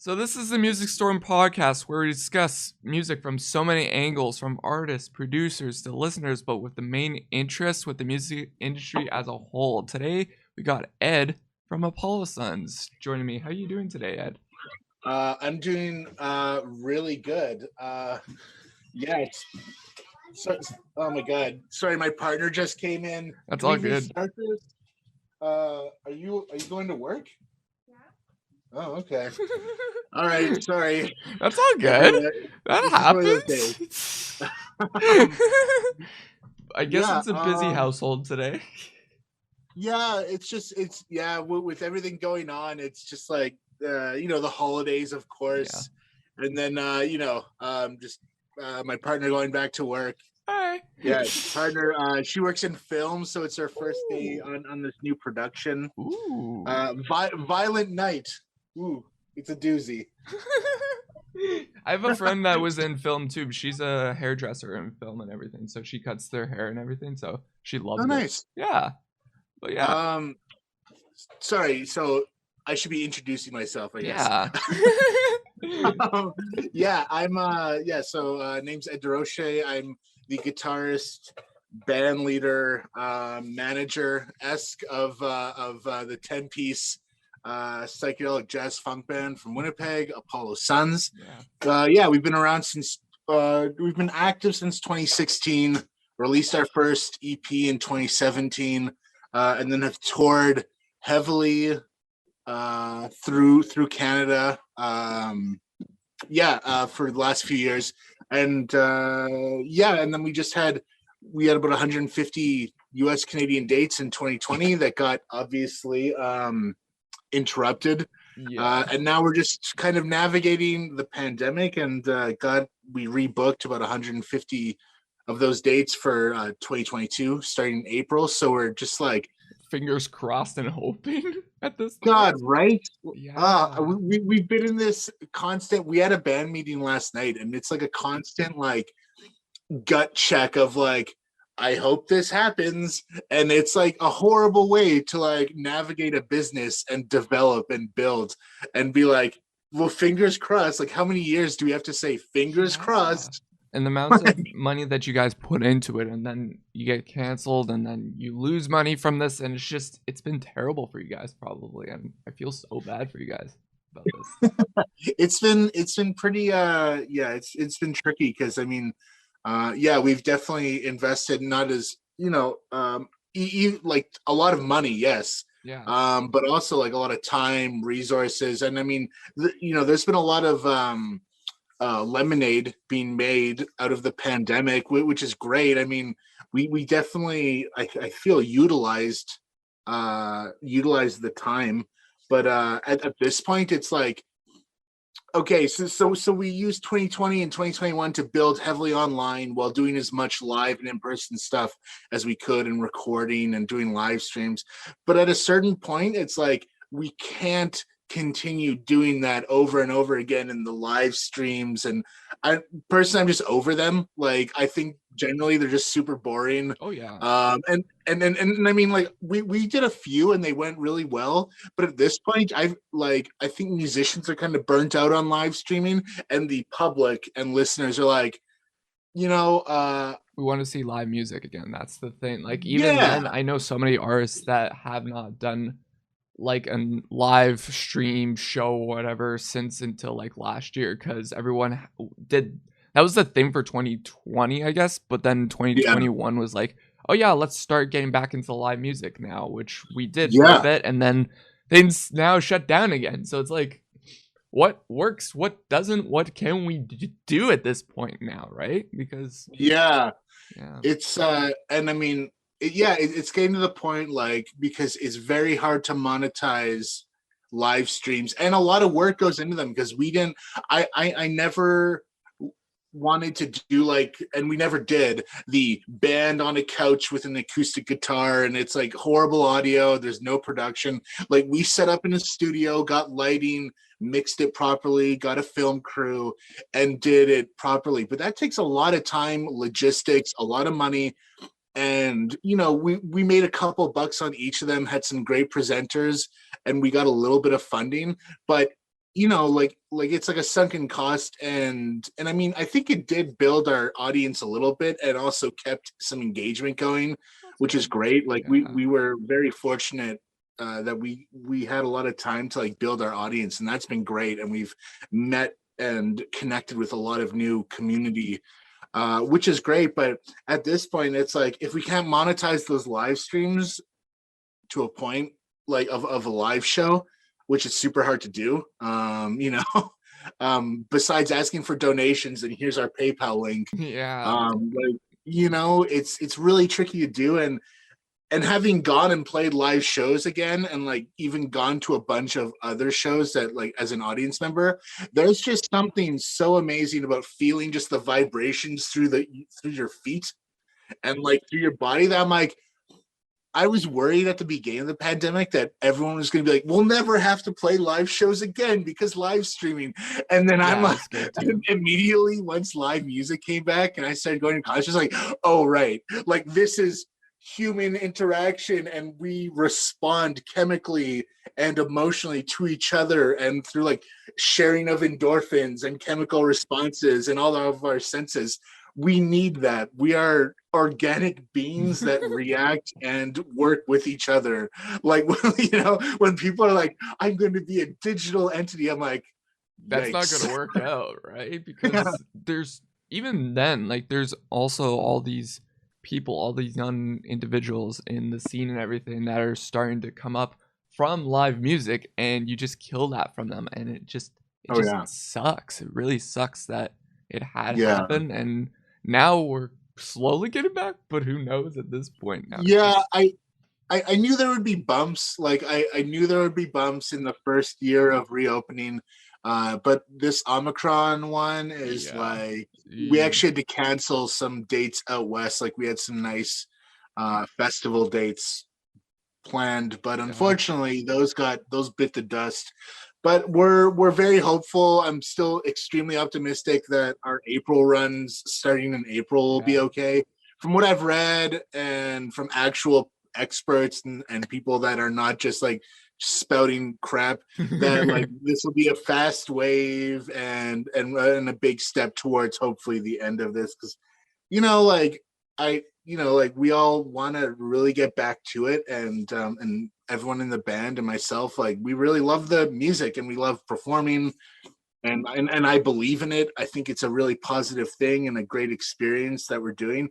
So this is the Music Storm podcast where we discuss music from so many angles, from artists, producers to listeners, but with the main interest with the music industry as a whole. Today we got Ed from Apollo Sons joining me. How are you doing today, Ed? I'm doing really good. Yeah, oh my god. Sorry, my partner just came in. That's Can all we good. restart this? Are you going to work? Oh, okay. All right, sorry. That's all good. That This is one of those happens. I guess Yeah, it's a busy household today. Yeah, with everything going on, it's just like the holidays, of course. And then just my partner going back to work. Hi. Yeah, partner. She works in film, so it's her first day on this new production. Ooh. Violent Night. Ooh, it's a doozy. I have a friend that was in film too. She's a hairdresser in film and everything, so she cuts their hair and everything. So she loves it. Nice. Yeah, but yeah. Sorry. So I should be introducing myself, I guess. Yeah. I'm. So name's Ed DeRoche. I'm the guitarist, band leader, manager-esque of the 10-piece psychedelic jazz funk band from Winnipeg, Apollo Sons. We've been around since we've been active since 2016. Released our first EP in 2017, and then have toured heavily through Canada. For the last few years, and then we had about 150 US Canadian dates in 2020 that got obviously interrupted. And now we're just kind of navigating the pandemic, and we rebooked about 150 of those dates for 2022 starting in April. So we're just like fingers crossed and hoping at this God, right? Yeah. We've been in this constant. We had a band meeting last night, and it's like a constant like gut check of like, I hope this happens. And it's like a horrible way to like navigate a business and develop and build and be like, well, fingers crossed. Like, how many years do we have to say fingers crossed? And the amounts of money that you guys put into it, and then you get canceled, and then you lose money from this, and it's been terrible for you guys probably, and I feel so bad for you guys about this. It's been pretty it's been tricky because I mean we've definitely invested, not as like a lot of money, yes, but also like a lot of time, resources, and I mean there's been a lot of lemonade being made out of the pandemic, which is great. I mean, we definitely I feel utilized the time, but at this point it's like, okay, so we used 2020 and 2021 to build heavily online while doing as much live and in-person stuff as we could, and recording and doing live streams. But at a certain point, it's like we can't continue doing that over and over again in the live streams, and I'm just over them. Like, I think generally they're just super boring. And I mean, like, we did a few and they went really well, but at this point I think musicians are kind of burnt out on live streaming, and the public and listeners are like, we want to see live music again. That's the thing. Like, even then, I know so many artists that have not done like a live stream show or whatever since until like last year, because everyone did. That was the thing for 2020, I guess, but then 2021 was like, oh yeah, let's start getting back into live music now, which we did for a bit, and then things now shut down again. So it's like, what works, what doesn't, what can we do at this point now, right? Because it's and I mean, it's getting to the point, like, because it's very hard to monetize live streams, and a lot of work goes into them, because I never wanted to do like, and we never did, the band on a couch with an acoustic guitar, and it's like horrible audio, there's no production. Like, we set up in a studio, got lighting, mixed it properly, got a film crew, and did it properly. But that takes a lot of time, logistics, a lot of money. And we made a couple bucks on each of them, had some great presenters, and we got a little bit of funding. But like it's like a sunken cost, and I mean, I think it did build our audience a little bit and also kept some engagement going, That's which is good. great. Like Yeah. we were very fortunate that we had a lot of time to like build our audience, and that's been great. And we've met and connected with a lot of new community, which is great. But at this point, it's like if we can't monetize those live streams to a point like of a live show, which is super hard to do. Besides asking for donations and here's our PayPal link. Yeah. Like, it's really tricky to do, and having gone and played live shows again and like even gone to a bunch of other shows that like as an audience member, there's just something so amazing about feeling just the vibrations through your feet and like through your body that I'm like, I was worried at the beginning of the pandemic that everyone was going to be like, we'll never have to play live shows again because live streaming. And then I'm Yeah, I like, was scared too. immediately once live music came back and I started going to college, just like, oh, right. Like this is human interaction and we respond chemically and emotionally to each other and through like sharing of endorphins and chemical responses and all of our senses. We need that. We are organic beings that react and work with each other. Like, when people are like, I'm going to be a digital entity, I'm like, That's not yikes. gonna work out, right? Because there's even then, like, there's also all these people, all these young individuals in the scene and everything that are starting to come up from live music, and you just kill that from them, and it Oh, just yeah. sucks. It really sucks that it had Yeah. happened, and now we're slowly getting back, but who knows at this point now? Yeah. I knew there would be bumps. Like I knew there would be bumps in the first year of reopening. But this Omicron one is Yeah. like we actually had to cancel some dates out west. Like we had some nice festival dates planned, but Yeah. unfortunately those bit the dust. But we're very hopeful. I'm still extremely optimistic that our April runs starting in April will be Yeah. okay. From what I've read and from actual experts and people that are not just like spouting crap, that like this will be a fast wave and a big step towards hopefully the end of this, because like like we all want to really get back to it, and everyone in the band and myself, like we really love the music and we love performing, and I believe in it. I think it's a really positive thing and a great experience that we're doing,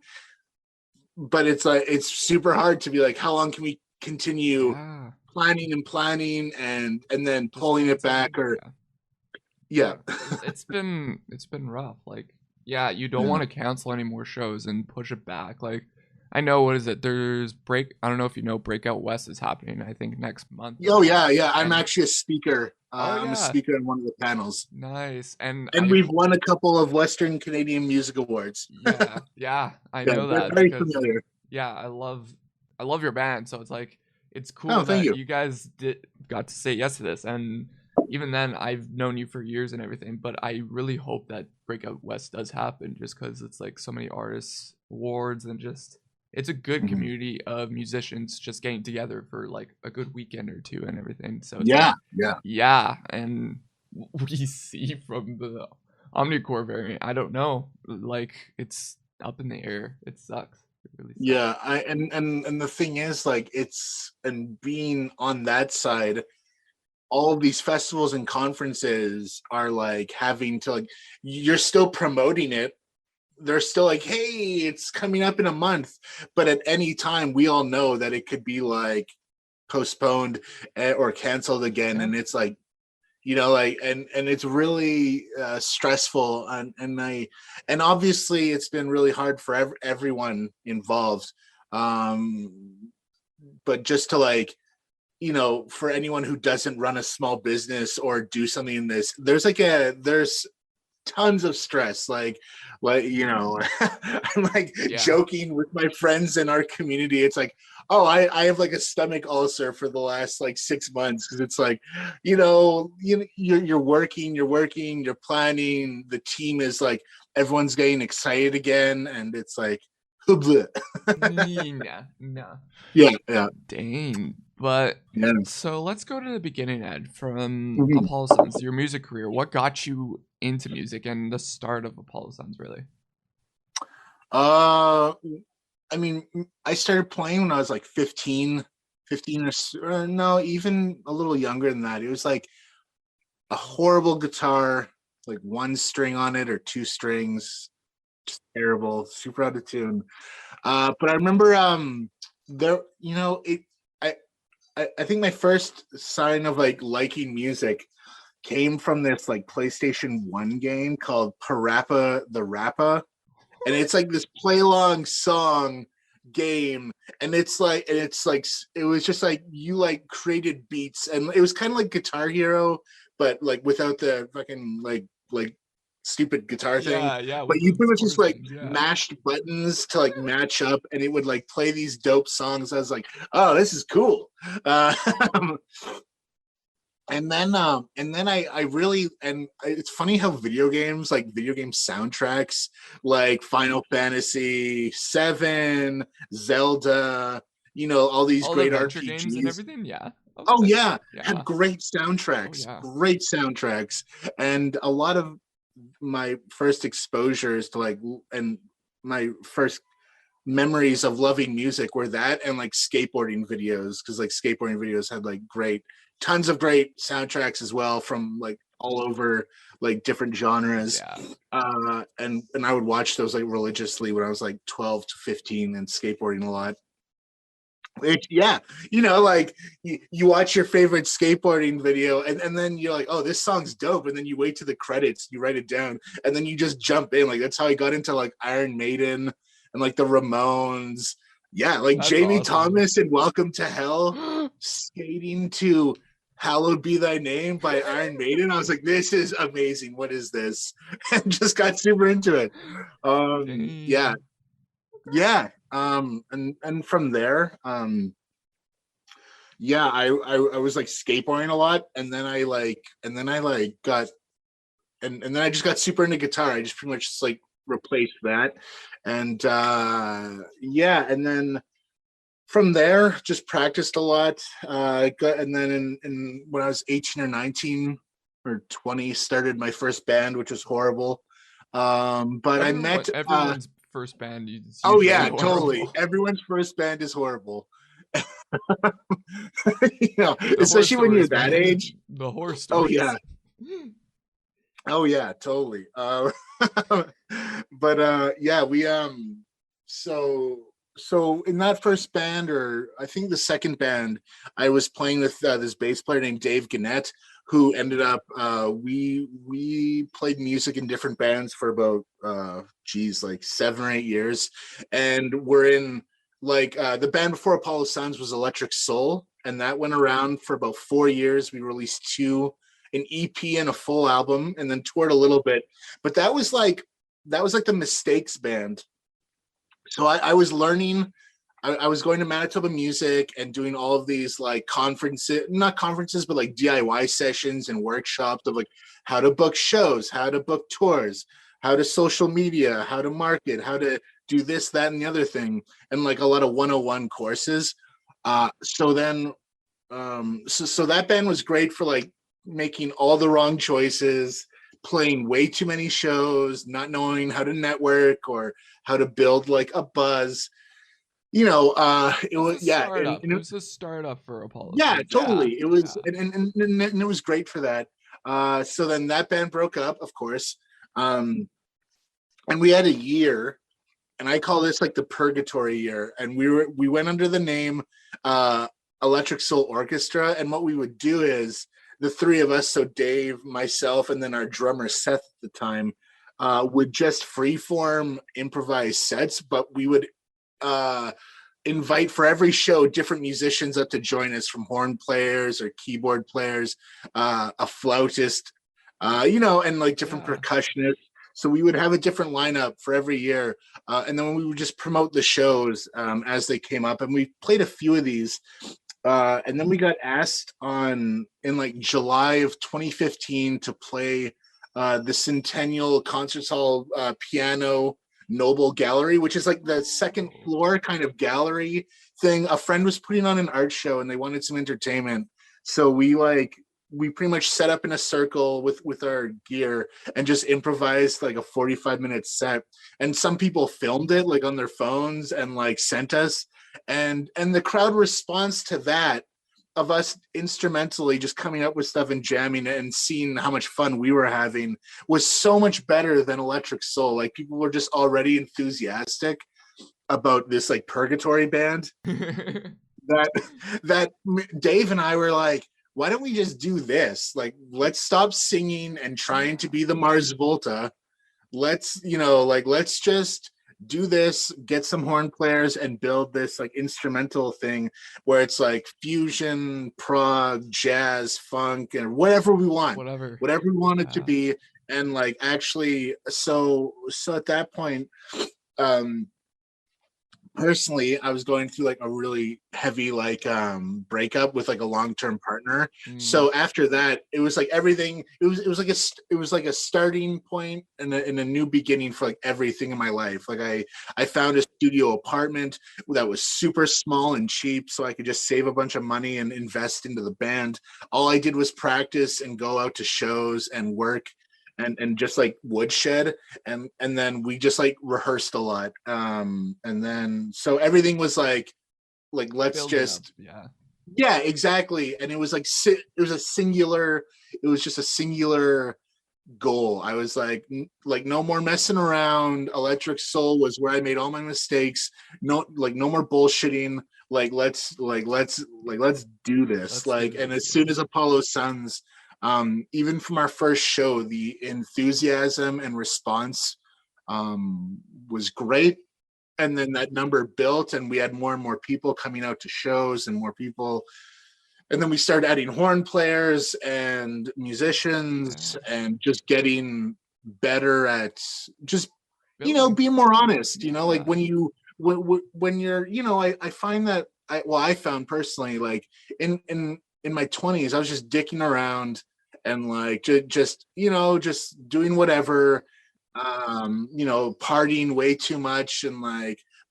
but it's like it's super hard to be like, how long can we continue Yeah. planning and then Just pulling it cancel. back, or Yeah. yeah. It's been rough. Like, yeah, you don't Yeah. want to cancel any more shows and push it back. Like, I know, what is it? There's break. I don't know if you know, Breakout West is happening. I think next month. Oh, yeah, I'm And actually a speaker. oh I'm a yeah, speaker in one of the panels, nice. And and we've won a couple of Western Canadian Music Awards. yeah, I Yeah, know they're that very because familiar. yeah, I love your band. So it's like it's Oh, cool thank that you. you guys got to say yes to this. And even then, I've known you for years and everything. But I really hope that Breakout West does happen, just because it's like so many artists awards and just it's a good Mhm. community of musicians just getting together for like a good weekend or two and everything. So it's like Yeah, yeah, yeah, and we see from the Omnicore variant, I don't know, like it's up in the air. It sucks. It really sucks. yeah. And the thing is, like, it's and being on that side, all of these festivals and conferences are like having to like you're still promoting it. They're still like, hey, it's coming up in a month, but at any time we all know that it could be like postponed or canceled again, Yeah. and it's like like and it's really stressful, and obviously it's been really hard for everyone involved, but just to like for anyone who doesn't run a small business or do something in this, there's tons of stress, like I'm like Yeah. joking with my friends in our community. It's like, oh, I have like a stomach ulcer for the last like 6 months, because it's like you're planning, the team is like everyone's getting excited again, and it's like Nah, nah. yeah, yeah. Dang. But Yeah. so let's go to the beginning, Ed, from Mhm. Apollo Suns, your music career. What got you into music and the start of Apollo Suns, really? I mean, I started playing when I was like 15 or no, even a little younger than that. It was like a horrible guitar, like one string on it or two strings, just terrible, super out of tune. But I remember there, you know, I, I think my first sign of like liking music came from this like PlayStation 1 game called Parappa the Rappa. And it's like this play along song game. And it was just like you like created beats, and it was kind of like Guitar Hero, but like without the fucking like stupid guitar thing. Yeah, But with you the pretty much just like torsions, yeah. mashed buttons to like match up, and it would like play these dope songs. I was like, oh, this is cool. uh, and then I really, and it's funny how video game soundtracks like Final Fantasy 7, Zelda, all these All the great adventure games and RPGs. everything, yeah. Oh Okay. yeah, Yeah. have great Oh soundtracks, yeah. and a lot of my first exposures to and my first memories of loving music were that and like skateboarding videos, because like skateboarding videos had like tons of great soundtracks as well from like all over like different genres. Yeah. And I would watch those like religiously when I was like 12 to 15 and skateboarding a lot. Yeah, like you watch your favorite skateboarding video, and then you're like, oh, this song's dope, and then you wait to the credits, you write it down, and then you just jump in. Like that's how I got into like Iron Maiden and like the Ramones. Yeah, like That's Jamie awesome. Thomas and Welcome to Hell, skating to Hallowed Be Thy Name by Iron Maiden. I was like, this is amazing. What is this? And just got super into it. Yeah, Dang. yeah. And from there, yeah, I was like skateboarding a lot, and then I like got and then I just got super into guitar. I just pretty much just like replaced that. And yeah, and then from there just practiced a lot. And then in when I was 18 or 19 or 20, started my first band, which was horrible. But I met Everyone's first band is oh usually yeah, totally. horrible. Everyone's first band is horrible. The horror Especially when you're stories, that man. age. The horror Oh stories. yeah. Oh yeah, totally. But yeah, we so in that first band, or I think the second band, I was playing with this bass player named Dave Gannett, who ended up we played music in different bands for about like 7 or 8 years, and we're in like the band before Apollo Suns was Electric Soul, and that went around for about 4 years. We released an EP and a full album, and then toured a little bit. But that was like the Mistakes band. So I was learning. I was going to Manitoba Music and doing all of these like not conferences, but like DIY sessions and workshops of like how to book shows, how to book tours, how to social media, how to market, how to do this, that, and the other thing, and like a lot of 101 courses. So then, so that band was great for like making all the wrong choices, playing way too many shows, not knowing how to network or how to build like a buzz. It was startup. It was a startup for Apollo. yeah, Suns. totally. It was, Yeah. and it was great for that. So then that band broke up, of course, and we had a year, and I call this like the purgatory year. And we went under the name Electric Soul Orchestra, and what we would do is the three of us, so Dave, myself, and then our drummer Seth at the time, would just freeform improvise sets, but we would invite for every show different musicians up to join us, from horn players or keyboard players, a flautist, and like different percussionists. So we would have a different lineup for every year, and then we would just promote the shows as they came up. And we played a few of these, and then we got asked in like July of 2015 to play the Centennial Concert Hall piano Noble Gallery, which is like the second floor kind of gallery thing. A friend was putting on an art show and they wanted some entertainment. So we pretty much set up in a circle with our gear and just improvised like a 45-minute set. And some people filmed it like on their phones and like sent us. And the crowd response to that, of us instrumentally just coming up with stuff and jamming and seeing how much fun we were having, was so much better than Electric Soul. Like people were just already enthusiastic about this like purgatory band that Dave and I were like, why don't we just do this? Like, let's stop singing and trying to be the Mars Volta. Let's just do this, get some horn players and build this like instrumental thing where it's like fusion, prog, jazz, funk, and whatever we want, whatever we want it to be. And like, actually, so at that point, personally, I was going through like a really heavy like breakup with like a long-term partner. So after that, it was like everything. It was like a starting point and a new beginning for like everything in my life. Like I found a studio apartment that was super small and cheap, so I could just save a bunch of money and invest into the band. All I did was practice and go out to shows and work and just like woodshed, and then we just like rehearsed a lot, and then so everything was like let's build just yeah, exactly. And it was like it was just a singular goal. I was like no more messing around. Electric Soul was where I made all my mistakes. No more bullshitting. Let's do this. And as soon as Apollo Suns, even from our first show, the enthusiasm and response was great. And then that number built, and we had more and more people coming out to shows and more people. And then we started adding horn players and musicians and just getting better at just, being more honest, like when you're, I find that I found personally, like in my 20s, I was just dicking around and like just doing whatever, partying way too much and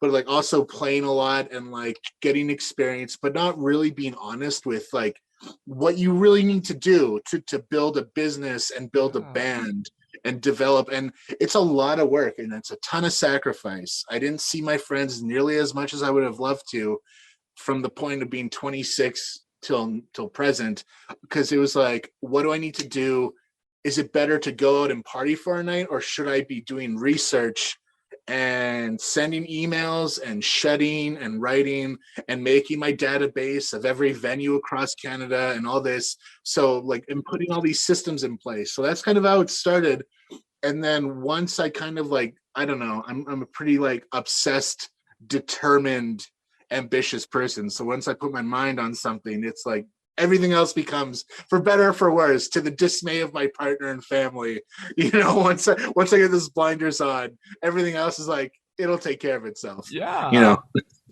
but like also playing a lot and like getting experience, but not really being honest with like what you really need to do to build a business and build a band and develop. And it's a lot of work and it's a ton of sacrifice. I didn't see my friends nearly as much as I would have loved to from the point of being 26 till present, because it was like, what do I need to do? Is it better to go out and party for a night, or should I be doing research and sending emails and shutting and writing and making my database of every venue across Canada and all this? So like, and putting all these systems in place. So that's kind of how it started. And then once I kind of like, I don't know, I'm a pretty like obsessed, determined, ambitious person. So once I put my mind on something, it's like everything else becomes, for better or for worse, to the dismay of my partner and family. Once I get this blinders on, everything else is like, it'll take care of itself. Yeah.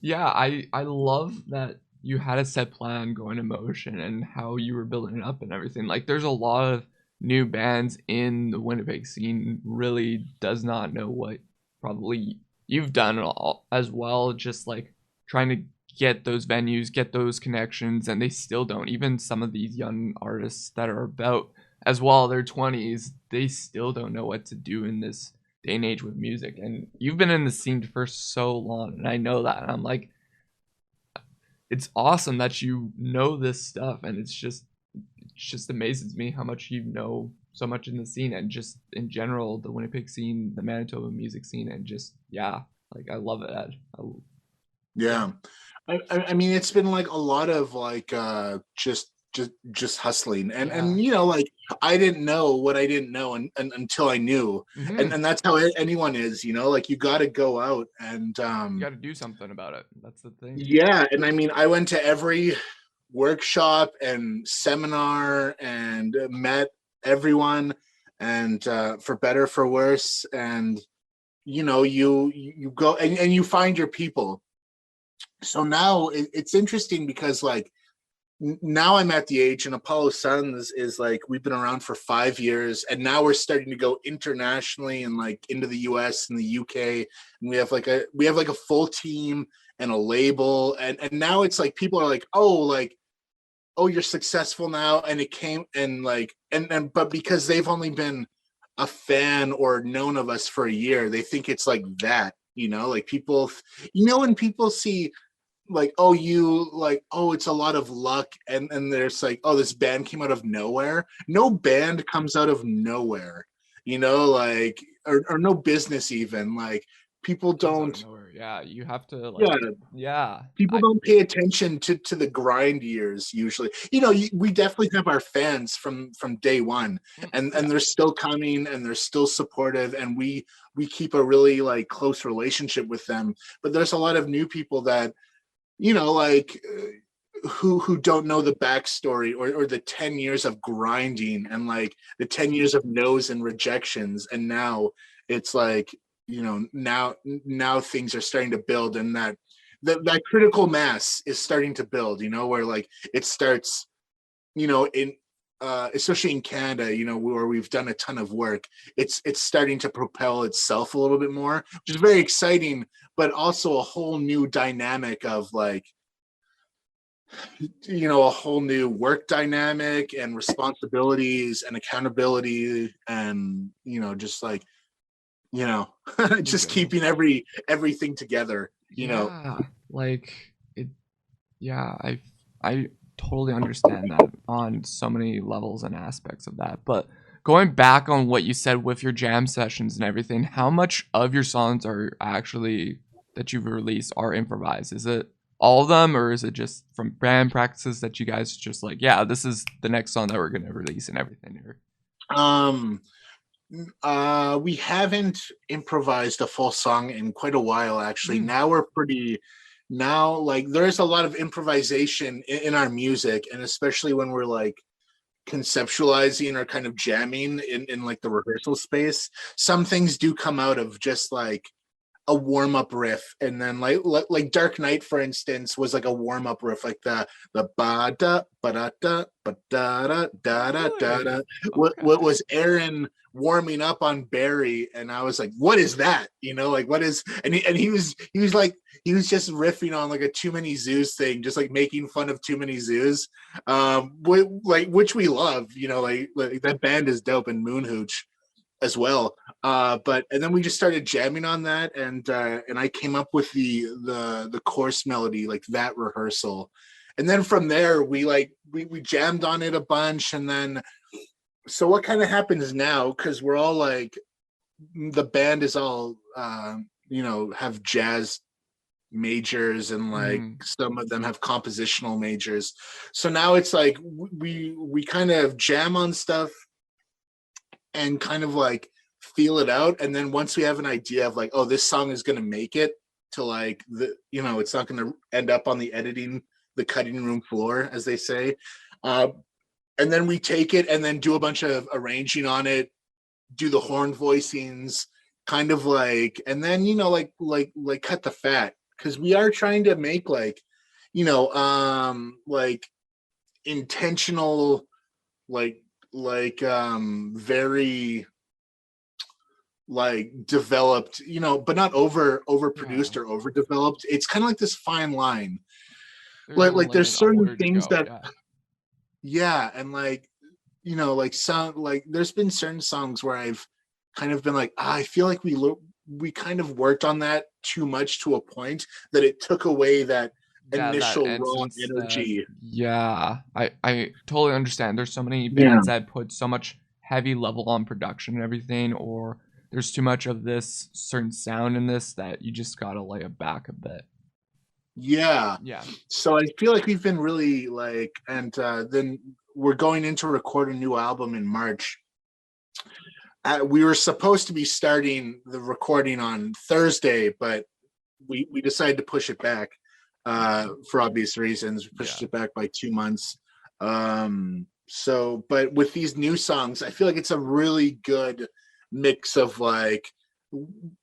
Yeah, I love that you had a set plan going in motion and how you were building it up and everything. Like, there's a lot of new bands in the Winnipeg scene really does not know what probably you've done all as well, just like trying to get those venues, get those connections, and they still don't. Even some of these young artists that are about as well, their 20s, they still don't know what to do in this day and age with music. And you've been in the scene for so long, and I know that. And I'm like, it's awesome that you know this stuff, and it just amazes me how much you know so much in the scene and just in general the Winnipeg scene, the Manitoba music scene, and just like I love it. Yeah. I mean, it's been like a lot of like just hustling and like I didn't know what I didn't know until I knew. And that's how anyone is, like you got to go out and you got to do something about it. That's the thing. Yeah. And I mean, I went to every workshop and seminar and met everyone, and for better for worse, and you go and you find your people. So now it's interesting because like now I'm at the age, and Apollo Suns is like, we've been around for 5 years, and now we're starting to go internationally and like into the US and the UK, and we have like a full team and a label, and now it's like people are like, oh, you're successful now, and it came and like and but because they've only been a fan or known of us for a year, they think it's like that, like people, when people see like, oh, you like, oh, it's a lot of luck, and there's like, oh, this band came out of nowhere. No band comes out of nowhere, like, or no business even, like, people don't. Yeah, you have to like, yeah, people don't pay attention to the grind years usually. We definitely have our fans from day one, and they're still coming, and they're still supportive, and we keep a really like close relationship with them. But there's a lot of new people that, like, who don't know the backstory, or the 10 years of grinding, and like the 10 years of no's and rejections, and now it's like, now things are starting to build, and that critical mass is starting to build, where like it starts, in especially in Canada, where we've done a ton of work, it's starting to propel itself a little bit more, which is very exciting, but also a whole new dynamic of like, a whole new work dynamic and responsibilities and accountability, and just like, just keeping everything together, like it. Yeah, I totally understand that on so many levels and aspects of that. But going back on what you said with your jam sessions and everything, how much of your songs are actually that you've released are improvised? Is it all of them, or is it just from band practices that you guys just like, yeah, this is the next song that we're gonna release and everything here? We haven't improvised a full song in quite a while, actually. Now we're like, there's a lot of improvisation in our music, and especially when we're like conceptualizing or kind of jamming in like the rehearsal space, some things do come out of just like a warm-up riff, and then like Dark Knight, for instance, was like a warm-up riff, like the ba da ba da da ba da da da da da da. What was Aaron warming up on Barry, and I was like, what is that, like, what is, and he was just riffing on like a Too Many Zoos thing, just like making fun of Too Many Zoos, which we love, like that band is dope, and Moonhooch as well. But and then we just started jamming on that, and I came up with the chorus melody, like that rehearsal, and then from there we jammed on it a bunch, and then so what kind of happens now, because we're all like, the band is all have jazz majors, and like some of them have compositional majors, so now it's like we kind of jam on stuff and kind of like feel it out, and then once we have an idea of like, oh, this song is going to make it to like it's not going to end up on the cutting room floor, as they say, and then we take it and then do a bunch of arranging on it, do the horn voicings, kind of like, and then like cut the fat, because we are trying to make like like intentional, like very like developed, but not overproduced or overdeveloped. It's kind of like this fine line. Like there's certain things that and like like some, like there's been certain songs where I've kind of been like, I feel like we kind of worked on that too much, to a point that it took away that initial raw energy. I totally understand. There's so many bands that put so much heavy level on production and everything, or there's too much of this certain sound in this that you just gotta lay it back a bit. Yeah. So I feel like we've been really like, and then we're going in to record a new album in March. We were supposed to be starting the recording on Thursday, but we decided to push it back for obvious reasons. We pushed it back by 2 months. So, but with these new songs, I feel like it's a really good mix of like,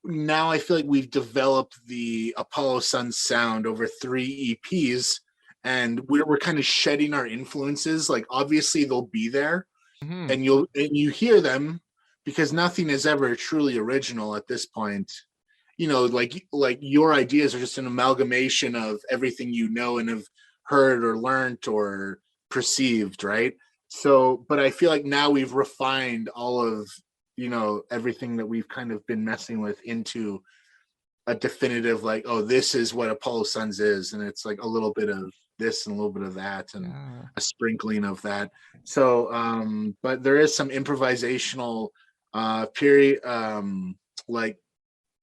now I feel like we've developed the Apollo Sun sound over 3 EPs, and we're kind of shedding our influences. Like obviously they'll be there, and you hear them, because nothing is ever truly original at this point. Like your ideas are just an amalgamation of everything you know and have heard or learned or perceived, right? So, but I feel like now we've refined all of everything that we've kind of been messing with into a definitive, like, oh, this is what Apollo Suns is, and it's like a little bit of this and a little bit of that and a sprinkling of that. So but there is some improvisational period, like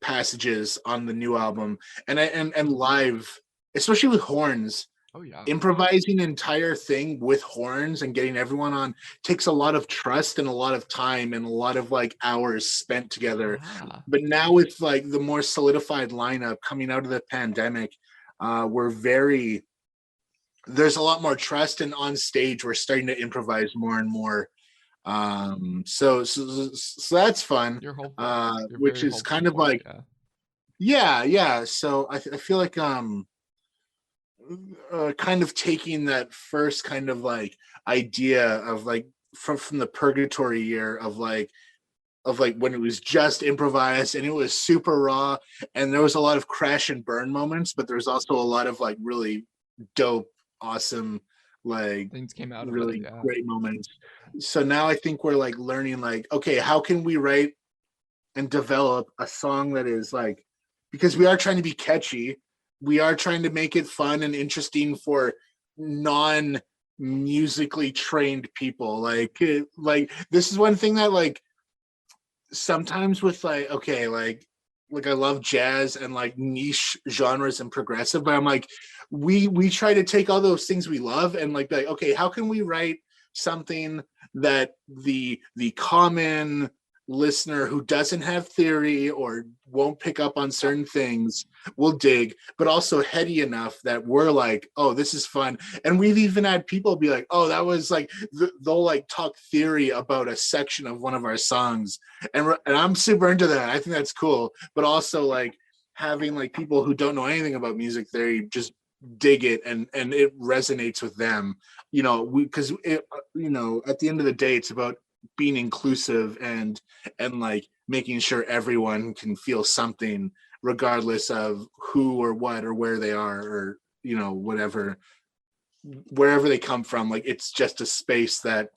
passages on the new album, and live, especially with horns. Oh yeah. Improvising an entire thing with horns and getting everyone on takes a lot of trust and a lot of time and a lot of like hours spent together. But now with like the more solidified lineup coming out of the pandemic, there's a lot more trust, and on stage we're starting to improvise more and more. So that's fun. Which is kind of like yeah. So I feel like kind of taking that first kind of like idea of like from the purgatory year of like when it was just improvised and it was super raw, and there was a lot of crash and burn moments, but there's also a lot of like really dope, awesome, like things came out really of it, great moments. So now I think we're like learning, like, okay, how can we write and develop a song that is like, because we are trying to be catchy, we are trying to make it fun and interesting for non musically trained people. Like this is one thing that like sometimes with like, okay, like I love jazz and like niche genres and progressive, but I'm like, we try to take all those things we love and like okay, how can we write something that the common listener who doesn't have theory or won't pick up on certain things will dig, but also heady enough that we're like, oh, this is fun. And we've even had people be like, oh, that was like, they'll like talk theory about a section of one of our songs, and I'm super into that. I think that's cool. But also like having like people who don't know anything about music theory just dig it, and it resonates with them, because at the end of the day, it's about being inclusive and like making sure everyone can feel something regardless of who or what or where they are, or whatever, wherever they come from. Like it's just a space that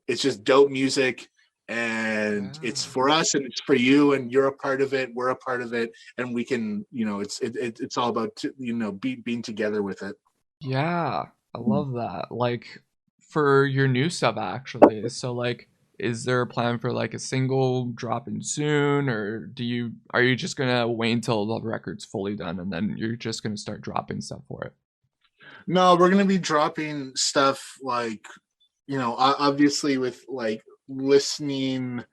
it's just dope music, and it's for us and it's for you, and you're a part of it, we're a part of it, and we can, it's all about being together with it. Yeah, I love that. Like for your new stuff, actually, so like, is there a plan for like a single dropping soon, or are you just gonna wait until the record's fully done and then you're just gonna start dropping stuff for it? No, we're gonna be dropping stuff like, obviously with like listening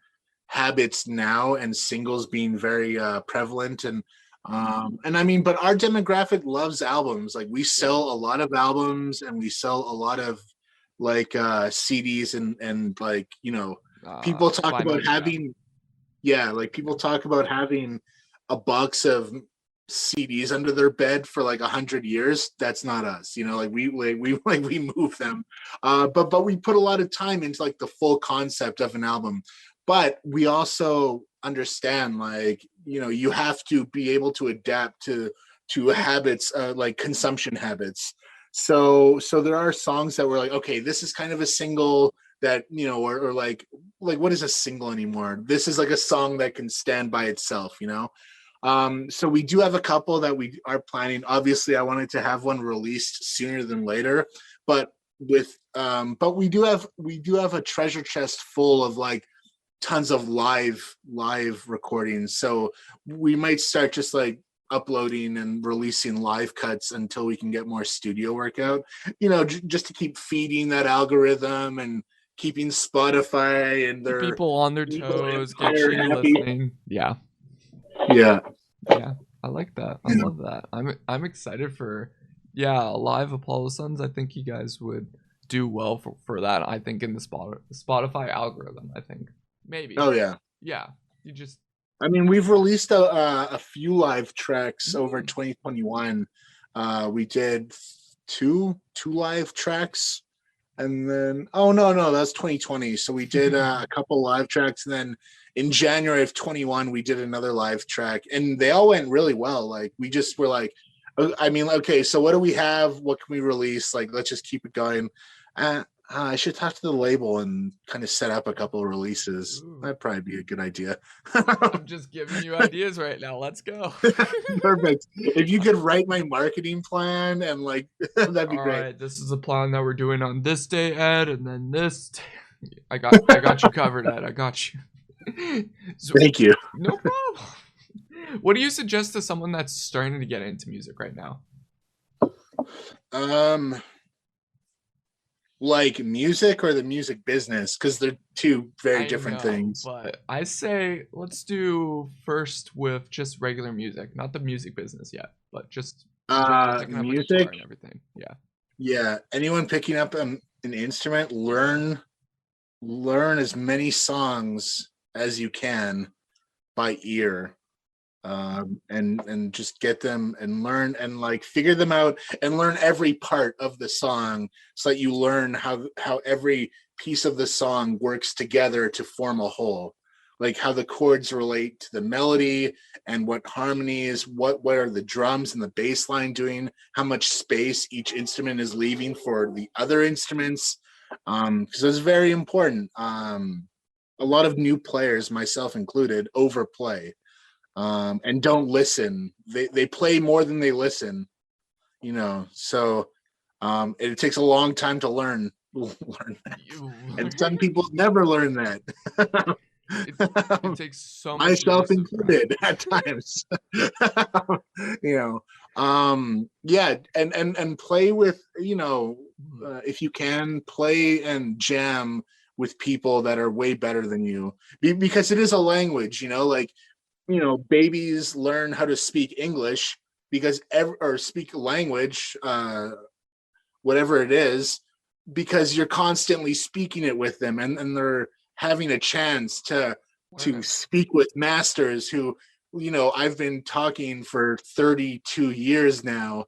habits now and singles being very prevalent, and I mean, but our demographic loves albums. Like we sell a lot of albums, and we sell a lot of like CDs, and like people talk about having like people talk about having a box of CDs under their bed for like 100 years. That's not us, like we move them, but we put a lot of time into like the full concept of an album. But we also understand, like, you have to be able to adapt to habits, like consumption habits. So there are songs that were like, okay, this is kind of a single that, or like what is a single anymore? This is like a song that can stand by itself, so we do have a couple that we are planning. Obviously I wanted to have one released sooner than later, but we do have a treasure chest full of like tons of live recordings. So we might start just like uploading and releasing live cuts until we can get more studio work out, just to keep feeding that algorithm and keeping Spotify and their people on their toes, get you listening. Yeah. I like that. I love that. I'm excited for live Apollo Suns. I think you guys would do well for that. I think in the Spotify algorithm, I think maybe. Oh yeah. You just, I mean, we've released a few live tracks over 2021. We did two live tracks, and then no, that's 2020. So we did a couple live tracks, and then in January of 21 we did another live track, and they all went really well. Like we just were like, I mean, okay, so what do we have? What can we release? Like, let's just keep it going. I should talk to the label and kind of set up a couple of releases. Ooh. That'd probably be a good idea. I'm just giving you ideas right now. Let's go. Perfect. If you could write my marketing plan and like, that'd be great. Right, this is a plan that we're doing on this day, Ed, and then this day. I got you covered, Ed. I got you. So, thank you. No problem. What do you suggest to someone that's starting to get into music right now? Like music or the music business, because they're two very different things. But I say let's do first with just regular music, not the music business yet, but just music and everything. Yeah. Anyone picking up an instrument, learn as many songs as you can by ear. And just get them and learn and like figure them out and learn every part of the song so that you learn how every piece of the song works together to form a whole, like how the chords relate to the melody and what harmonies, what are the drums and the bass line doing, how much space each instrument is leaving for the other instruments, because it's very important. A lot of new players, myself included, overplay. And don't listen. They play more than they listen, so it takes a long time to learn that. And some people never learn that. It takes so much, myself included at times. And play with, if you can, play and jam with people that are way better than you, because it is a language, babies learn how to speak English or speak language, whatever it is, because you're constantly speaking it with them, and they're having a chance to speak with masters who, I've been talking for 32 years now.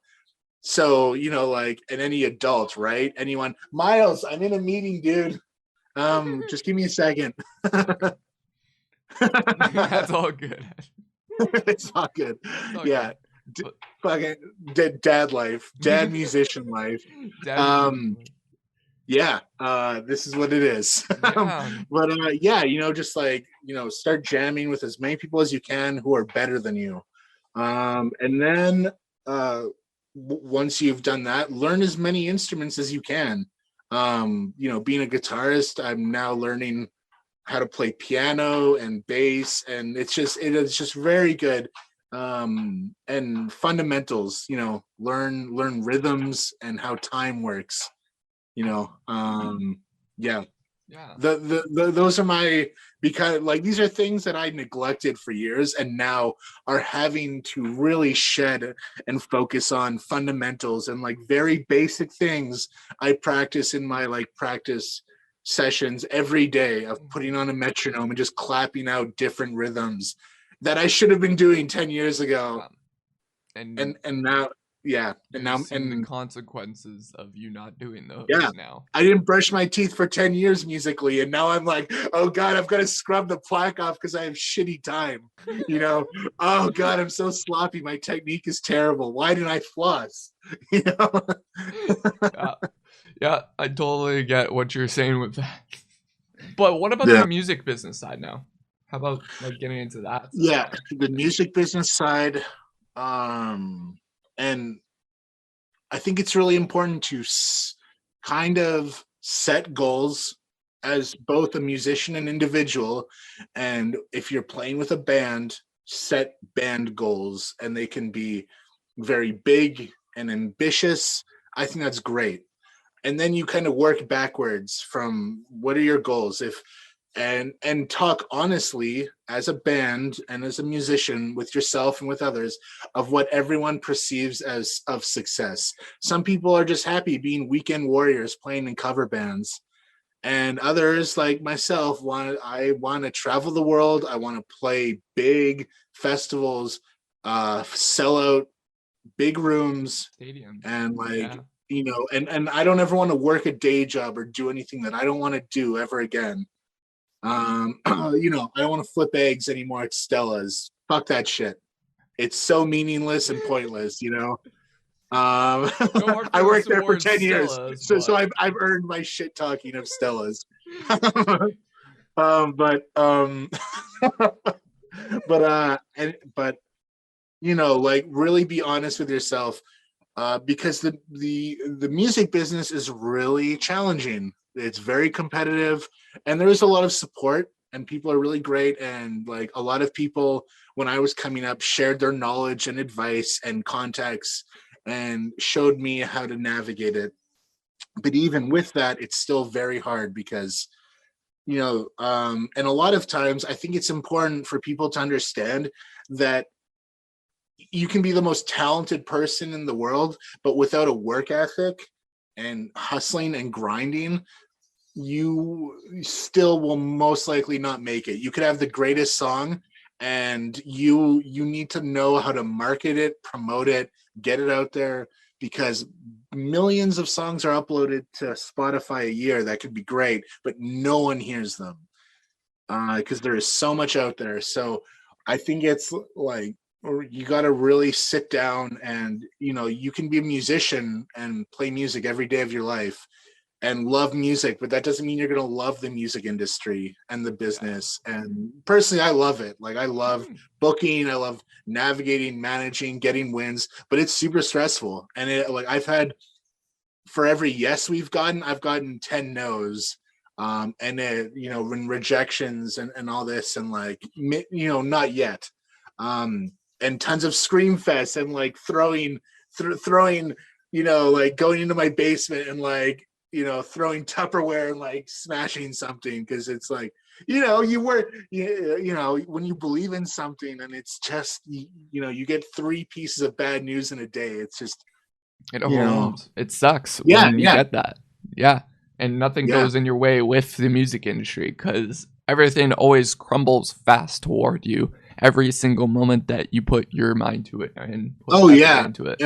So, and any adult, right? Anyone, Miles, I'm in a meeting, dude. Just give me a second. That's all good. It's all good. Yeah. Fucking dad life, dad musician life. This is what it is. But just like, start jamming with as many people as you can who are better than you. And then once you've done that, learn as many instruments as you can. Being a guitarist, I'm now learning how to play piano and bass, and it is just very good. And fundamentals, learn rhythms and how time works, those are my, because like these are things that I neglected for years and now are having to really shed and focus on fundamentals and like very basic things I practice in my like practice sessions every day of putting on a metronome and just clapping out different rhythms that I should have been doing 10 years ago. And now, and now the consequences of you not doing those. Now I didn't brush my teeth for 10 years musically, and now I'm like, oh god, I've got to scrub the plaque off because I have shitty time. Oh god, I'm so sloppy, my technique is terrible, why didn't I floss? Yeah, I totally get what you're saying with that. But what about the music business side now? How about like getting into that? Yeah, the music business side. And I think it's really important to kind of set goals as both a musician and individual. And if you're playing with a band, set band goals, and they can be very big and ambitious. I think that's great. And then you kind of work backwards from what are your goals, and talk honestly as a band and as a musician with yourself and with others of what everyone perceives as of success. Some people are just happy being weekend warriors playing in cover bands, and others like myself want to travel the world. I want to play big festivals, sell out big rooms, stadiums, and like you know, and I don't ever want to work a day job or do anything that I don't want to do ever again. You know, I don't want to flip eggs anymore at Stella's. Fuck that shit. It's so meaningless and pointless, you know. Go hard I for worked us there for towards 10 years, Stella's, so but I've earned my shit talking of Stella's. But but you know, like really be honest with yourself, because the music business is really challenging. It's very competitive, and there is a lot of support, and people are really great. And like a lot of people, when I was coming up, shared their knowledge and advice and contacts, and showed me how to navigate it. But even with that, it's still very hard because you know, and a lot of times I think it's important for people to understand that you can be the most talented person in the world, but without a work ethic and hustling and grinding, you still will most likely not make it. You could have the greatest song, and you need to know how to market it, promote it, get it out there, because millions of songs are uploaded to Spotify a year that could be great, but no one hears them because there is so much out there. So I think it's like, or you got to really sit down, and you know, you can be a musician and play music every day of your life and love music, but that doesn't mean you're going to love the music industry and the business. And personally, I love it. Like I love booking, I love navigating, managing, getting wins, but it's super stressful. And it, like I've had, for every yes we've gotten, I've gotten 10 no's. And it, you know, when rejections and all this, and like, you know, not yet. And tons of scream fests and like throwing, you know, like going into my basement and like, you know, throwing Tupperware and like smashing something, because it's like, you know, you know, when you believe in something and it's just, you know, you get 3 pieces of bad news in a day. It's just, it you know, overwhelms. It sucks yeah, when you yeah, get that. Yeah. And nothing yeah. goes in your way with the music industry because everything always crumbles fast toward you every single moment that you put your mind to it and put Oh effort yeah, into it.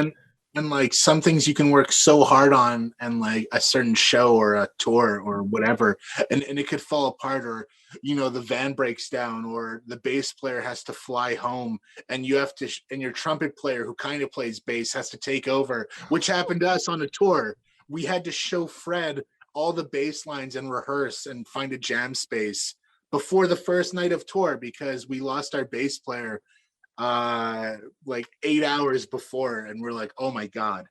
and like some things you can work so hard on, and like a certain show or a tour or whatever, and it could fall apart, or you know, the van breaks down, or the bass player has to fly home, and you have to, and your trumpet player who kind of plays bass has to take over, which happened to us on a tour. We had to show Fred all the bass lines and rehearse and find a jam space before the first night of tour because we lost our bass player like 8 hours before, and we're like, oh my god.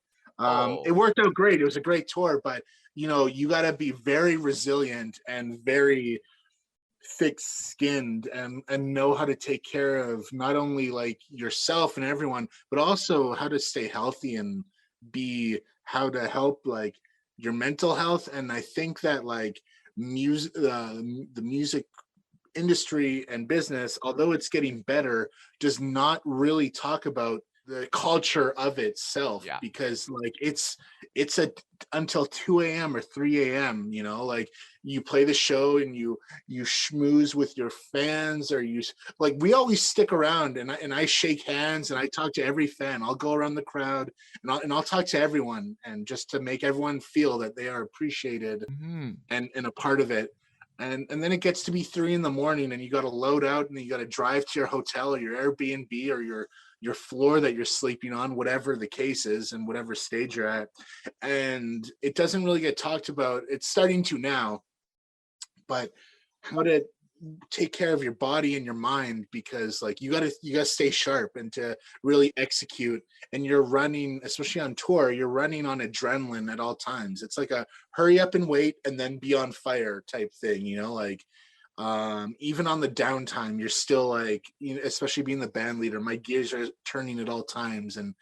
It worked out great. It was a great tour, but you know, you got to be very resilient and very thick-skinned, and know how to take care of not only like yourself and everyone, but also how to stay healthy and be, how to help like your mental health. And I think that like music, the music industry and business, although it's getting better, does not really talk about the culture of itself, Yeah. because like it's a until 2 a.m. or 3 a.m., you know, like you play the show and you schmooze with your fans, or you, like, we always stick around, and I shake hands and I talk to every fan. I'll go around the crowd and I'll talk to everyone, and just to make everyone feel that they are appreciated Mm-hmm. and a part of it. And then it gets to be 3 a.m. and you got to load out and you got to drive to your hotel or your Airbnb or your floor that you're sleeping on, whatever the case is and whatever stage you're at. And it doesn't really get talked about. It's starting to now, but how to take care of your body and your mind, because like you gotta stay sharp and to really execute. And you're running, especially on tour, you're running on adrenaline at all times. It's like a hurry up and wait and then be on fire type thing, you know, like even on the downtime you're still like, you know, especially being the band leader, my gears are turning at all times. And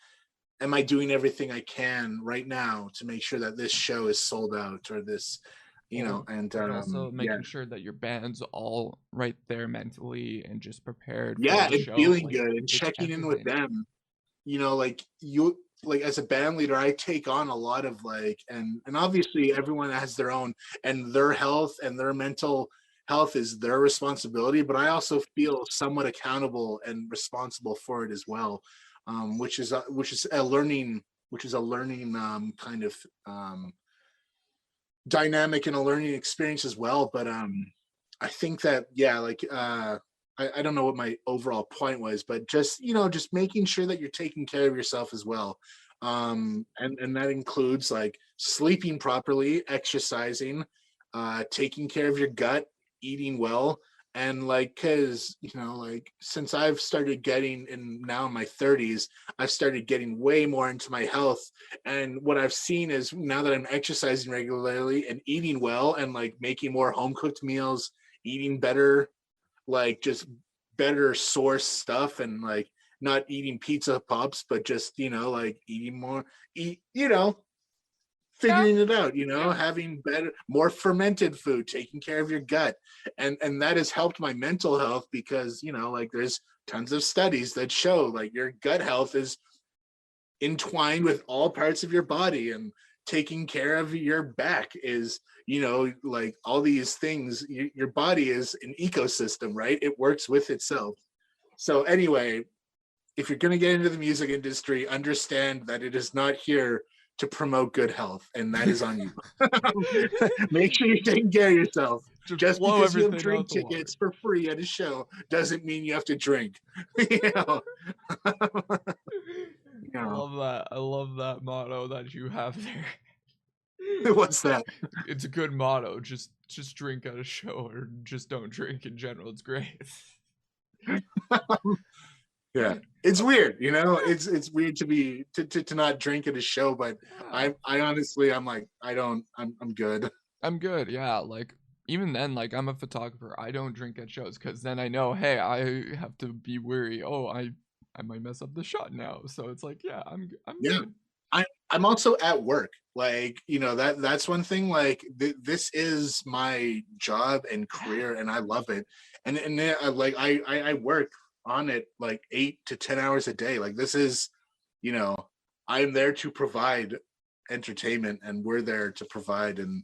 am I doing everything I can right now to make sure that this show is sold out, or this, you know? Well, And and also yeah, making sure that your band's all right there mentally and just prepared for yeah, the and show. feeling Like good and it's checking in with everything. them. You know, like you, like as a band leader, I take on a lot of like, and obviously everyone has their own, and their health and their mental health is their responsibility, but I also feel somewhat accountable and responsible for it as well. Which is a learning which is a learning kind of dynamic and a learning experience as well. But I think that, yeah, like I don't know what my overall point was, but just, just making sure that you're taking care of yourself as well. And that includes like sleeping properly, exercising, taking care of your gut, eating well. And like, cause like since I've started getting in now in my 30s, I've started getting way more into my health. And what I've seen is now that I'm exercising regularly and eating well and like making more home cooked meals, eating better, like just better source stuff, and like not eating pizza pops, but just like eating more, Yeah. figuring it out, Yeah. having better, more fermented food, taking care of your gut. And that has helped my mental health because like there's tons of studies that show like your gut health is entwined with all parts of your body, and taking care of your back is like all these things. Your body is an ecosystem, right? It works with itself. So anyway, if you're going to get into the music industry, understand that it is not here to promote good health, and that is on you. Make sure you're taking care of yourself. Just because you have drink tickets for free at a show doesn't mean you have to drink. I love that. I love that motto that you have there. What's that? It's a good motto. Just drink at a show, or just don't drink in general. It's great. Yeah, it's weird, it's weird to not drink at a show, but I honestly, I'm like, I'm good. I'm good. Yeah, like even then, like I'm a photographer. I don't drink at shows because then I know, hey, I have to be wary. Oh, I might mess up the shot now. So it's like, yeah, I'm yeah. good. I'm also at work, like that's one thing, like this is my job and career, and I love it. And then, like I work on it like 8 to 10 hours a day. Like this is, I'm there to provide entertainment, and we're there to provide, and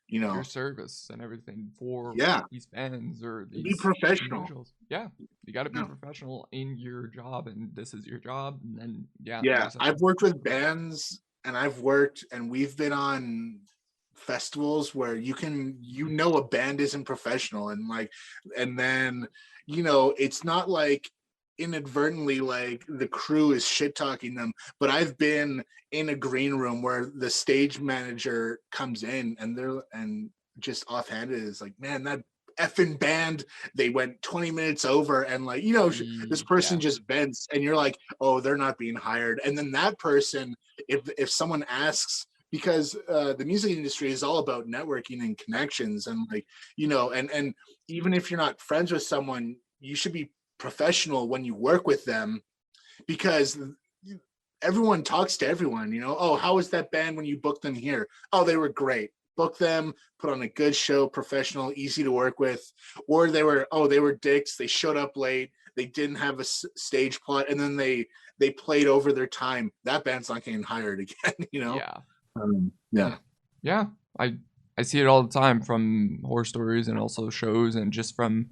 your service and everything for yeah, these fans or be these professional. individuals. Yeah, you got to be professional in your job, and this is your job. And then yeah, I've worked with bands, and we've been on festivals where a band isn't professional, and like, and then it's not like inadvertently like the crew is shit talking them, but I've been in a green room where the stage manager comes in, and just offhanded is like, man, that effing band, they went 20 minutes over, and like this person just vents, and you're like, oh, they're not being hired. And then that person, if someone asks, because the music industry is all about networking and connections, and like and even if you're not friends with someone, you should be professional when you work with them, because everyone talks to everyone. Oh, how was that band when you booked them here? Oh, they were great. Book them, put on a good show, professional, easy to work with. Or they were dicks, they showed up late, they didn't have a stage plot, and then they played over their time. That band's not getting hired again. Yeah, I see it all the time from horror stories and also shows, and just from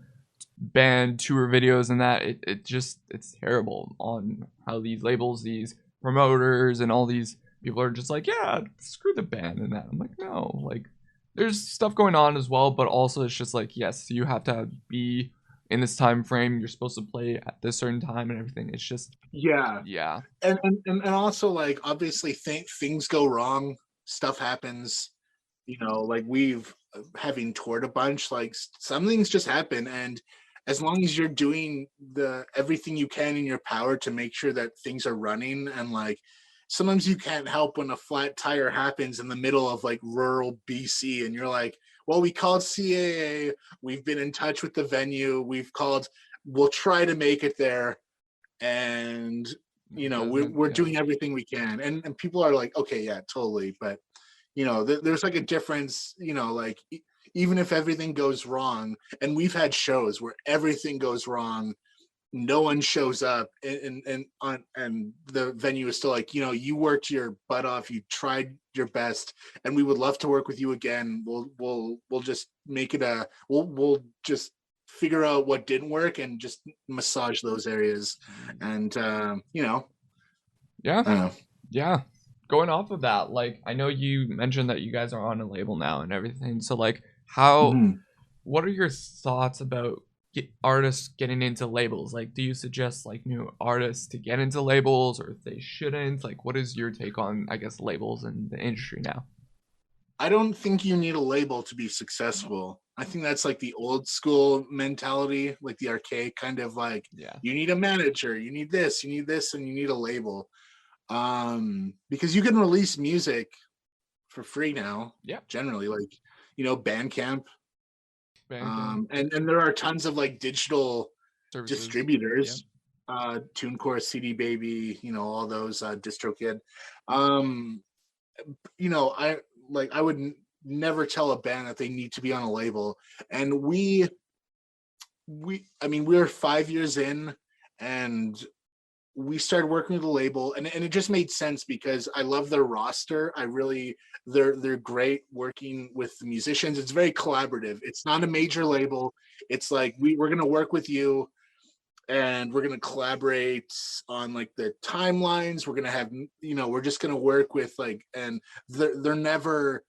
band tour videos, and that it's terrible on how these labels, these promoters, and all these people are just like, yeah, screw the band and that. I'm like, no, like there's stuff going on as well, but also it's just like, yes, you have to be in this time frame, you're supposed to play at this certain time and everything. It's just yeah. And also, like, obviously things go wrong, stuff happens, like we've having toured a bunch, like some things just happen, and as long as you're doing everything you can in your power to make sure that things are running, and like sometimes you can't help when a flat tire happens in the middle of like rural BC, and you're like, well, we called CAA, we've been in touch with the venue, we'll try to make it there, and we're doing everything we can, and people are like, okay, yeah, totally. But there's like a difference, like even if everything goes wrong, and we've had shows where everything goes wrong, no one shows up, and the venue is still like, you worked your butt off, you tried your best, and we would love to work with you again. We'll just make it we'll just figure out what didn't work and just massage those areas. And yeah going off of that, like I know you mentioned that you guys are on a label now and everything. So like how Mhm. what are your thoughts about artists getting into labels? Like do you suggest like new artists to get into labels or if they shouldn't? Like what is your take on I guess labels in the industry now? I don't think you need a label to be successful. I think that's like the old school mentality, like the archaic kind of like Yeah. you need a manager, you need this, and you need a label. Because you can release music for free now, Yeah. generally, like Bandcamp. Bandcamp And there are tons of like digital services. Yeah. distributors, TuneCore, CD Baby, all those, DistroKid. Um, I would never tell a band that they need to be on a label. And I mean, we're 5 years in, and we started working with a label, and it just made sense because I love their roster. They're great working with the musicians. It's very collaborative. It's not a major label. It's like we're gonna work with you, and we're gonna collaborate on like the timelines. We're gonna have we're just gonna work with like, and they're never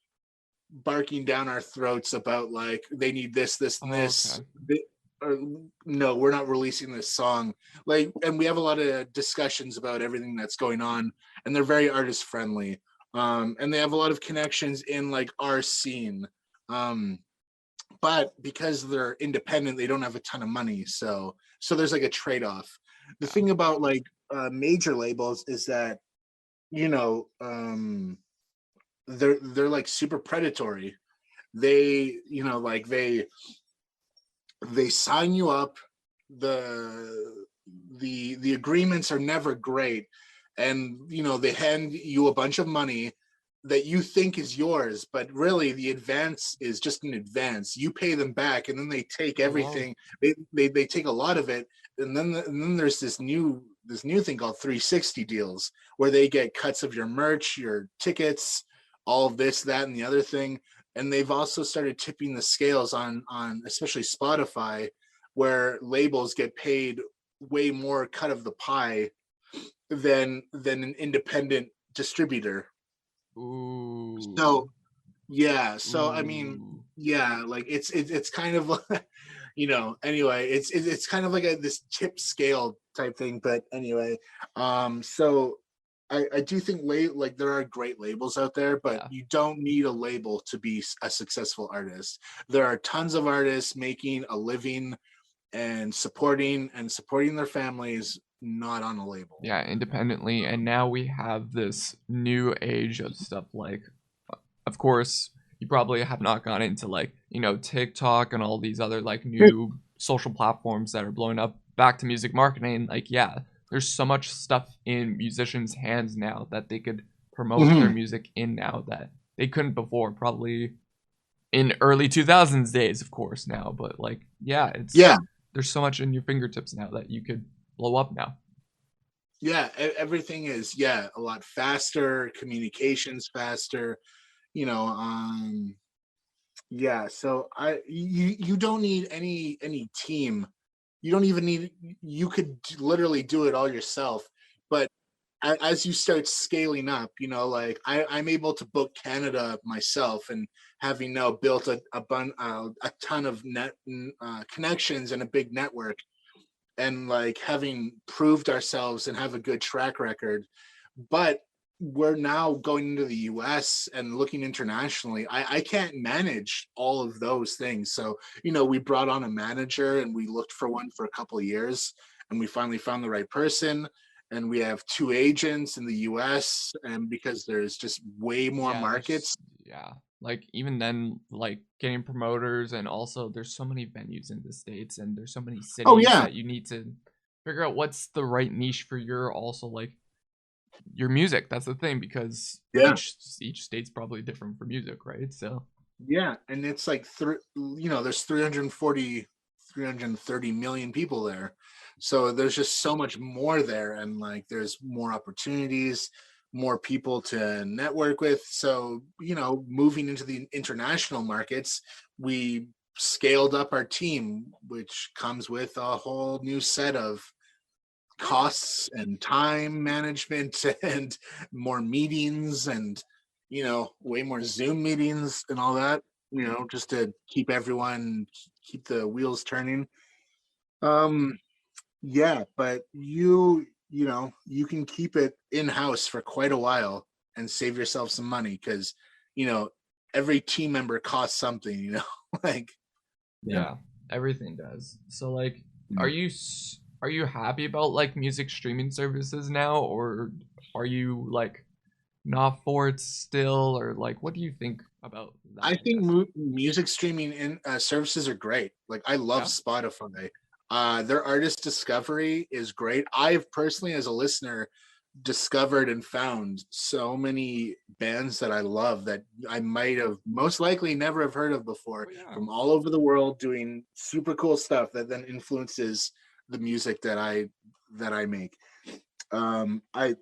barking down our throats about like they need this and Oh, this. okay. Or, no, we're not releasing this song. Like, and we have a lot of discussions about everything that's going on, and they're very artist friendly. And they have a lot of connections in like our scene. Um, but because they're independent, they don't have a ton of money. So there's like a trade off. The Yeah. thing about like major labels is that you know um, they're like super predatory. They like they sign you up. The the the agreements are never great, and they hand you a bunch of money that you think is yours, but really the advance is just an advance. You pay them back, and then they take Oh wow. everything. They take a lot of it, and then there's this new thing called 360 deals, where they get cuts of your merch, your tickets, all of this, that, and the other thing. And they've also started tipping the scales on especially Spotify, where labels get paid way more cut of the pie than an independent distributor. So Ooh. yeah, so I mean, Ooh. yeah, like it's kind of like, anyway, it's kind of like this tip scale type thing. But anyway, so I do think like there are great labels out there, but Yeah. you don't need a label to be a successful artist. There are tons of artists making a living and supporting their families, not on a label. Yeah, independently. And now we have this new age of stuff like, of course, you probably have not gone into like, TikTok and all these other like new social platforms that are blowing up back to music marketing. Like, yeah, there's so much stuff in musicians' hands now that they could promote their Mhm. music in now that they couldn't before, probably in early 2000s days, of course, now. But like, yeah, Yeah, there's so much in your fingertips now that you could blow up now. yeah, everything is, yeah, a lot faster, communications faster, you know yeah. So you don't need any team. You don't even need, you could literally do it all yourself. But as you start scaling up, like I'm able to book Canada myself, and having now built a ton of connections and a big network, and like having proved ourselves and have a good track record. But we're now going into the US and looking internationally. I can't manage all of those things. So, we brought on a manager, and we looked for one for a couple of years, and we finally found the right person. And we have two agents in the US, and because there's just way more Yeah, there's markets. yeah. Like even then, like getting promoters and also there's so many venues in the States and there's so many Oh cities yeah. that you need to figure out what's the right niche for your also like your music. That's the thing because Yeah. each state's probably different for music, right? So Yeah, and it's like there's 340, 330 million people there. So there's just so much more there, and like there's more opportunities, more people to network with. So, moving into the international markets, we scaled up our team, which comes with a whole new set of costs and time management and more meetings and, way more Zoom meetings and all that, just to keep the wheels turning. Yeah, but you can keep it in-house for quite a while and save yourself some money because, every team member costs something, like. Yeah, everything does. So like, Mm. are you happy about like music streaming services now, or are you like not for it still, or like what do you think about that? I think guess? music streaming services are great. Like I love Yeah. Spotify. Their artist discovery is great. I've personally, as a listener, discovered and found so many bands that I love that I might have most likely never have heard of before, from all over the world, doing super cool stuff that then influences the music that I make. I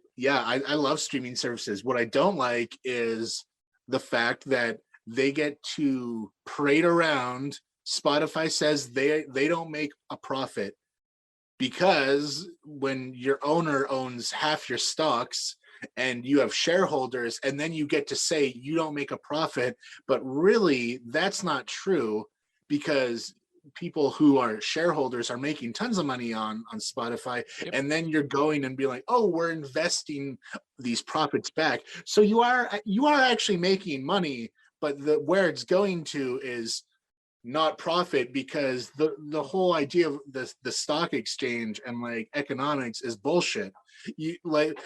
love streaming services. What I don't like is the fact that they get to parade around. Spotify says they don't make a profit because when your owner owns half your stocks and you have shareholders, and then you get to say you don't make a profit, but really that's not true, because people who are shareholders are making tons of money on Spotify. Yep. And then you're going and be like, oh, we're investing these profits back. So you are actually making money, but where it's going to is not profit, because the whole idea of the stock exchange and like economics is bullshit. You like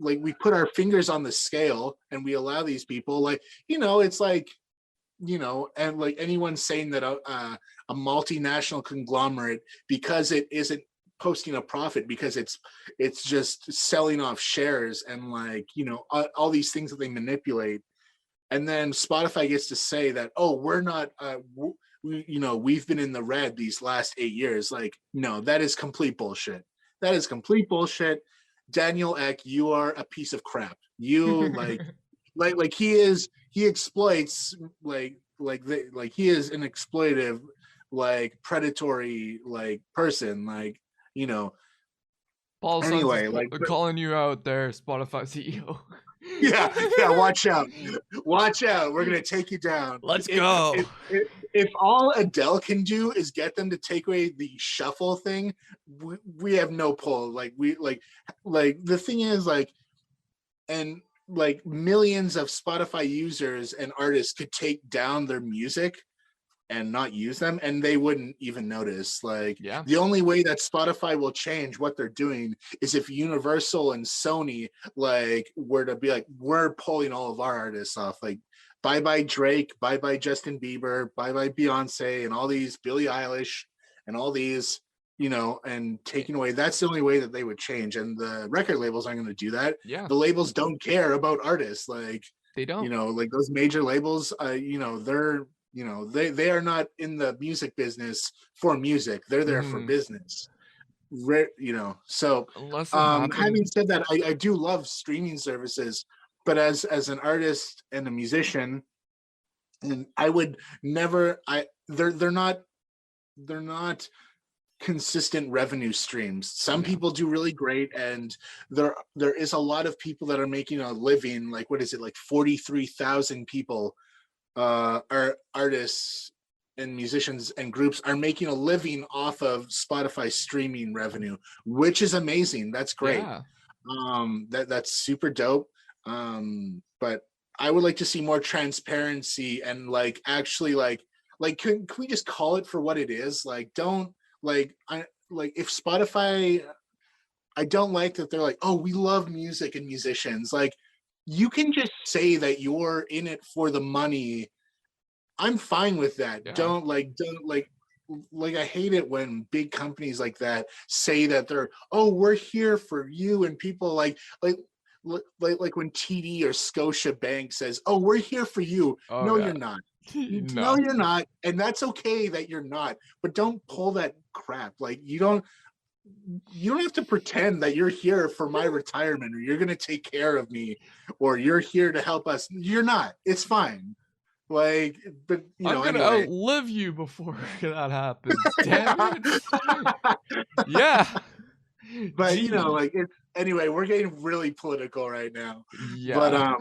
we put our fingers on the scale and we allow these people, like, it's like, and like anyone saying that a multinational conglomerate, because it isn't posting a profit, because it's just selling off shares and like, all these things that they manipulate. And then Spotify gets to say that, oh, we're not, we've been in the red these last 8 years. Like, no, that is complete bullshit. That is complete bullshit. Daniel Ek, you are a piece of crap. You like he exploits like he is an exploitive, like predatory, like person, like, Paul anyway, Sons like calling you out there, Spotify CEO. yeah, watch out. We're gonna take you down. Let's go. If all Adele can do is get them to take away the shuffle thing, we have no pull. Like the thing is, like, and like millions of Spotify users and artists could take down their music and not use them, and they wouldn't even notice. Like, yeah. The only way that Spotify will change what they're doing is if Universal and Sony like were to be like, we're pulling all of our artists off. Like, bye Drake, bye Justin Bieber, bye Beyonce, and all these, Billie Eilish, and all these, and taking away. That's the only way that they would change. And the record labels aren't going to do that. Yeah, the labels don't care about artists. Like, they don't. Like those major labels, they're, they are not in the music business for music. They're there for business. So having said that, I do love streaming services, but as an artist and a musician, and I would never, they're not consistent revenue streams. Some people do really great, and there is a lot of people that are making a living. Like, what is it, like 43,000 people are artists and musicians and groups are making a living off of Spotify streaming revenue, which is amazing. That's great. Yeah. That's super dope. But I would like to see more transparency and like actually like can we just call it for what it is? Like, don't if Spotify, I don't like that they're like, oh, we love music and musicians. Like, you can just say that you're in it for the money. I'm fine with that. Yeah. Don't I hate it when big companies like that say that they're, oh, we're here for you, and people like when TD or Scotia Bank says, oh, we're here for you. Oh, no, yeah. You're not. No, you're not. And that's okay that you're not, but don't pull that crap. Like, you don't have to pretend that you're here for my retirement, or you're going to take care of me, or you're here to help us. You're not. It's fine. Like, but I'm gonna outlive you before that happens. Damn it. Yeah. But you know, like anyway, we're getting really political right now. Yeah.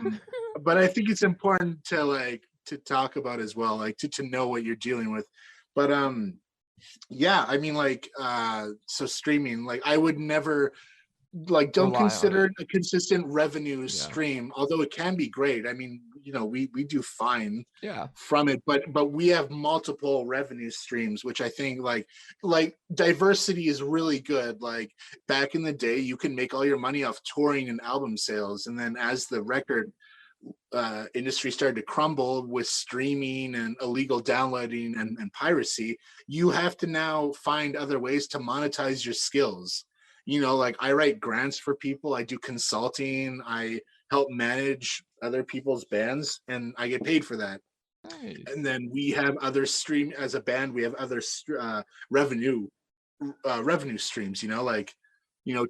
But I think it's important to talk about as well, like to know what you're dealing with. But yeah, I mean, like so streaming, like I would never, like, don't Rely on consider it. it a consistent revenue Yeah. stream, although it can be great. I mean, you know, we do fine Yeah. from it, but we have multiple revenue streams, which I think like diversity is really good. Like back in the day, you can make all your money off touring and album sales, and then as the record industry started to crumble with streaming and illegal downloading and piracy, you have to now find other ways to monetize your skills. You know, like I write grants for people, I do consulting, I help manage other people's bands, and I get paid for that. Nice. And then we have other stream as a band, we have other revenue revenue streams. You know, like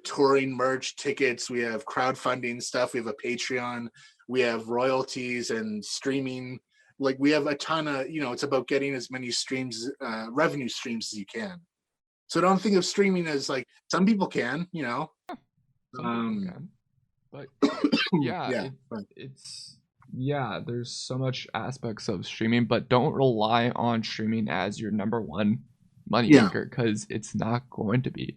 touring merch tickets. We have crowdfunding stuff. We have a Patreon. We have royalties and streaming. Like we have a ton of, it's about getting as many streams, revenue streams as you can. So don't think of streaming as like some people can, Some people can. But yeah, yeah, there's so much aspects of streaming, but don't rely on streaming as your number one money maker, because it's not going to be.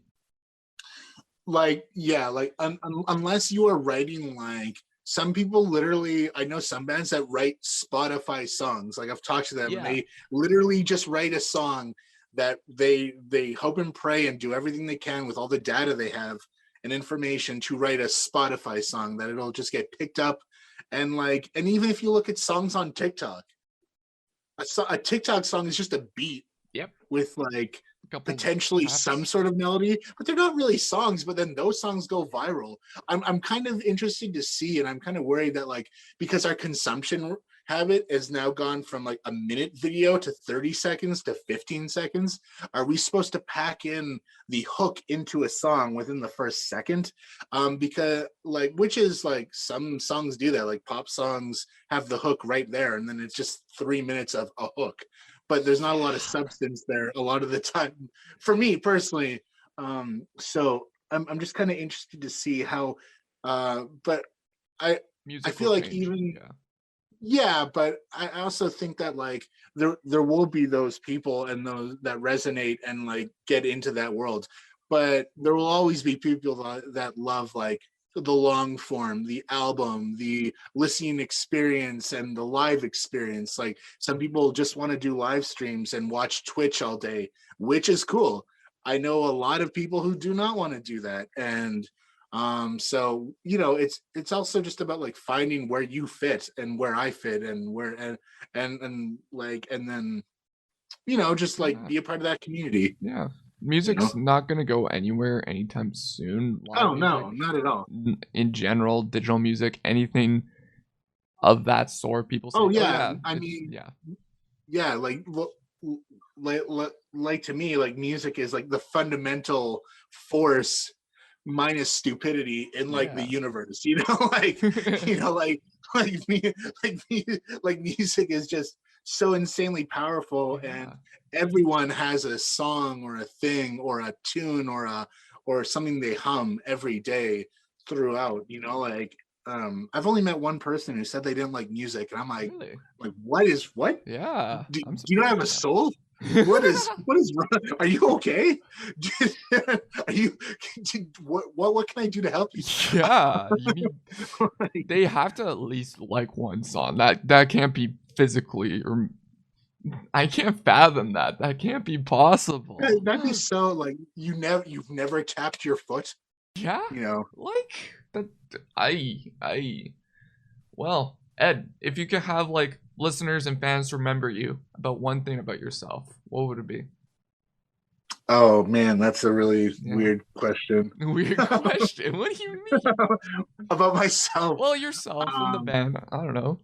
Like, yeah, like unless you are writing, like some people literally, I know some bands that write Spotify songs. Like I've talked to them, and they literally just write a song that they hope and pray and do everything they can with all the data they have and information to write a Spotify song that it'll just get picked up. And even if you look at songs on TikTok, a TikTok song is just a beat with like potentially some sort of melody, but they're not really songs. But then those songs go viral. I'm kind of interested to see, and I'm kind of worried that, like, because our consumption habit has now gone from like a minute video to 30 seconds to 15 seconds. Are we supposed to pack in the hook into a song within the first second? Because which is like some songs do that, like pop songs have the hook right there, and then it's just 3 minutes of a hook. But there's not a lot of substance there a lot of the time, for me personally. So I'm just kind of interested to see how. But I feel like even. Yeah, but I also think that like there will be those people and those that resonate and like get into that world, but there will always be people that love like the long form, the album, the listening experience, and the live experience. Like some people just want to do live streams and watch Twitch all day, which is cool. I know a lot of people who do not want to do that, and so it's also just about like finding where you fit and where I fit and where and then just like be a part of that community. Yeah, music's not gonna go anywhere anytime soon. Oh no, not at all. In general, digital music, anything of that sort, people say, oh yeah, I mean, like to me, like music is like the fundamental force minus stupidity in like the universe, like music is just so insanely powerful, and everyone has a song or a thing or a tune or something they hum every day throughout. I've only met one person who said they didn't like music, and I'm like, really? Like what? Yeah. Do you not have a soul? what is wrong? Are you okay? Are you what can I do to help you? Yeah, you mean they have to at least like one song. That can't be physically, or I can't fathom that. That can't be possible. That'd be so like you've never tapped your foot. Yeah, like that. Well, Ed, if you could have like listeners and fans remember you about one thing about yourself, what would it be? Oh man, that's a really weird question. Weird question. What do you mean? About myself? Well, yourself and the band. I don't know.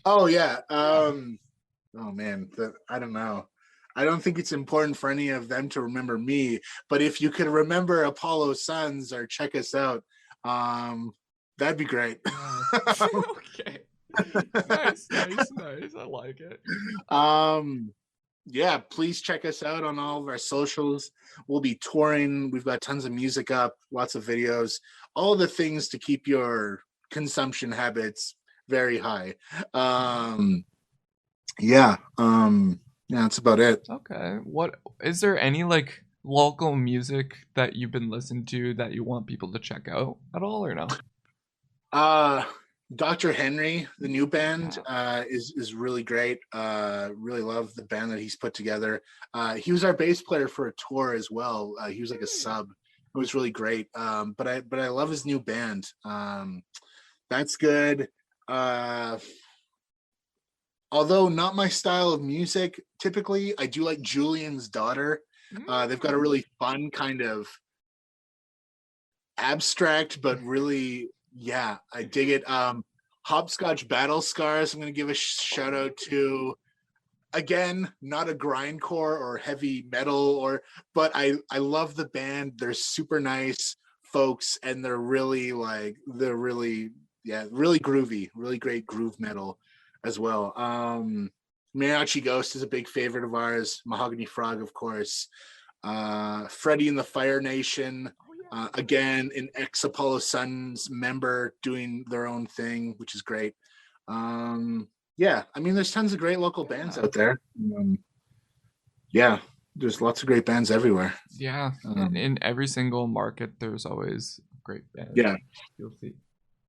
Oh yeah. Oh man, I don't know. I don't think it's important for any of them to remember me. But if you could remember Apollo Suns or check us out, that'd be great. Okay. Nice. I like it. Yeah, please check us out on all of our socials. We'll be touring. We've got tons of music up, lots of videos, all the things to keep your consumption habits very high. Yeah, yeah, that's about it. Okay. What is there any like local music that you've been listening to that you want people to check out at all or no? Uh Dr. Henry, the new band, is really great. Really love the band that he's put together. He was our bass player for a tour as well. He was like a sub. It was really great. But I love his new band. That's good. Uh, Although not my style of music, typically I do like Julian's Daughter. They've got a really fun kind of abstract, but really, yeah, I dig it. Hopscotch Battle Scars, I'm going to give a shout out to. Again, not a grindcore or heavy metal, but I love the band. They're super nice folks, and they're really really groovy, really great groove metal as well. Mariachi Ghost is a big favorite of ours. Mahogany Frog, of course. Freddie and the Fire Nation, again, an ex Apollo Suns member doing their own thing, which is great. Yeah, I mean, there's tons of great local bands out there. Yeah, there's lots of great bands everywhere. Yeah, in every single market, there's always great bands. Yeah, you'll see.